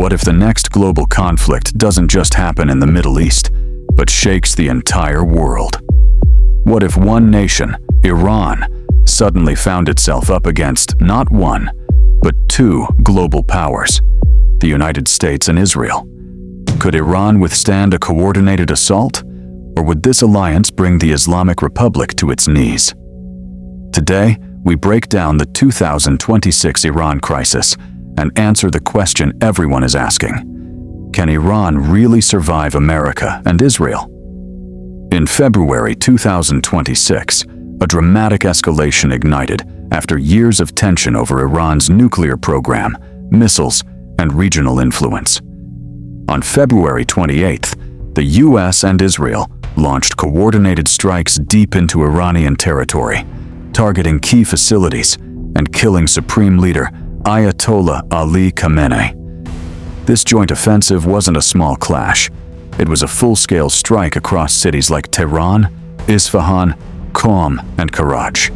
what if the next global conflict doesn't just happen in the Middle East, but shakes the entire world? What if one nation, Iran, suddenly found itself up against not one, but two global powers, the United States and Israel? Could Iran withstand a coordinated assault, or would this alliance bring the Islamic Republic to its knees? Today, we break down the 2026 Iran crisis and answer the question everyone is asking: can Iran really survive America and Israel? In February 2026, a dramatic escalation ignited after years of tension over Iran's nuclear program, missiles, and regional influence. On February 28th, the US and Israel launched coordinated strikes deep into Iranian territory, targeting key facilities and killing Supreme Leader Ayatollah Ali Khamenei. This joint offensive wasn't a small clash. It was a full-scale strike across cities like Tehran, Isfahan, Qom, and Karaj.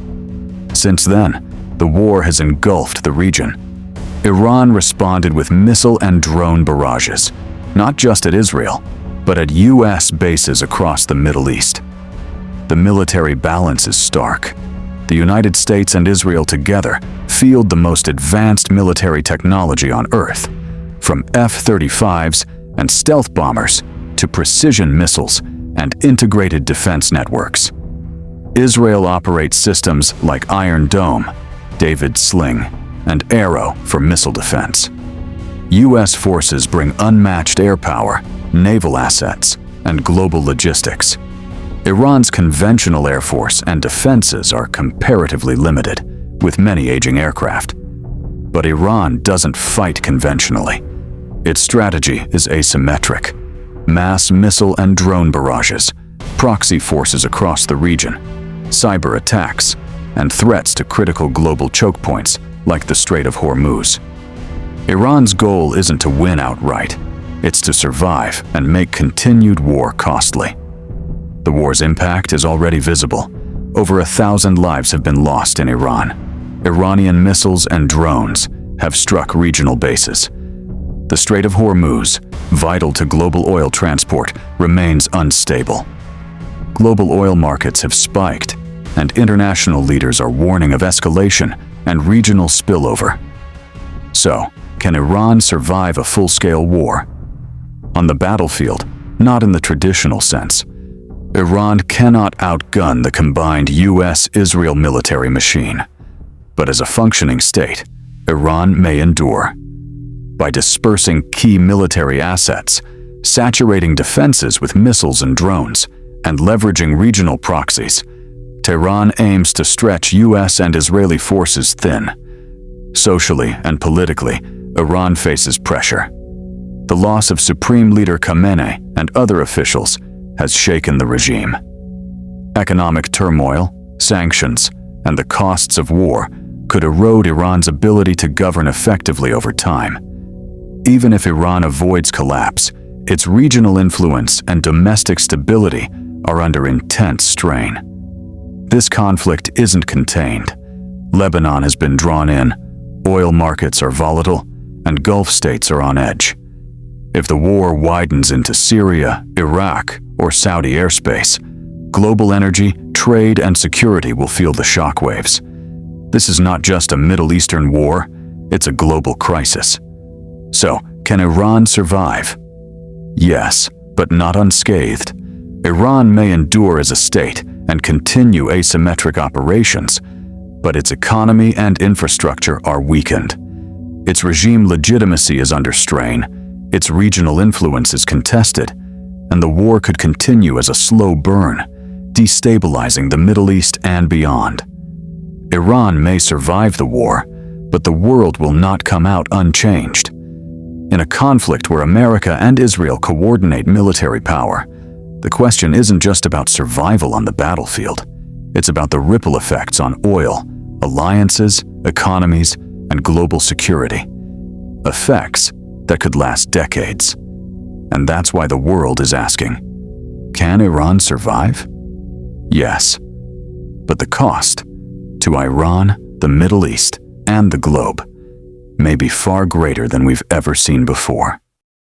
Since then, the war has engulfed the region. Iran responded with missile and drone barrages, not just at Israel, but at US bases across the Middle East. The military balance is stark. The United States and Israel together field the most advanced military technology on Earth, from F-35s and stealth bombers to precision missiles and integrated defense networks. Israel operates systems like Iron Dome, David Sling, and Arrow for missile defense. U.S. forces bring unmatched air power, naval assets, and global logistics. Iran's conventional air force and defenses are comparatively limited, with many aging aircraft. But Iran doesn't fight conventionally. Its strategy is asymmetric: mass missile and drone barrages, proxy forces across the region, cyber attacks, and threats to critical global choke points like the Strait of Hormuz. Iran's goal isn't to win outright. It's to survive and make continued war costly. The war's impact is already visible. Over 1,000 lives have been lost in Iran. Iranian missiles and drones have struck regional bases. The Strait of Hormuz, vital to global oil transport, remains unstable. Global oil markets have spiked, and international leaders are warning of escalation and regional spillover. So, can Iran survive a full-scale war? On the battlefield, not in the traditional sense. Iran cannot outgun the combined US-Israel military machine. But as a functioning state, Iran may endure. By dispersing key military assets, saturating defenses with missiles and drones, and leveraging regional proxies, Tehran aims to stretch US and Israeli forces thin. Socially and politically, Iran faces pressure. The loss of Supreme Leader Khamenei and other officials has shaken the regime. Economic turmoil, sanctions, and the costs of war could erode Iran's ability to govern effectively over time. Even if Iran avoids collapse, its regional influence and domestic stability are under intense strain. This conflict isn't contained. Lebanon has been drawn in, oil markets are volatile, and Gulf states are on edge. If the war widens into Syria, Iraq, or Saudi airspace, global energy, trade, and security will feel the shockwaves. This is not just a Middle Eastern war, it's a global crisis. So, can Iran survive? Yes, but not unscathed. Iran may endure as a state and continue asymmetric operations, but its economy and infrastructure are weakened. Its regime legitimacy is under strain, its regional influence is contested, and the war could continue as a slow burn, destabilizing the Middle East and beyond. Iran may survive the war, but the world will not come out unchanged. In a conflict where America and Israel coordinate military power, the question isn't just about survival on the battlefield. It's about the ripple effects on oil, alliances, economies, and global security. Effects that could last decades. And that's why the world is asking, can Iran survive? Yes. But the cost? To Iran, the Middle East, and the globe. may be far greater than we've ever seen before.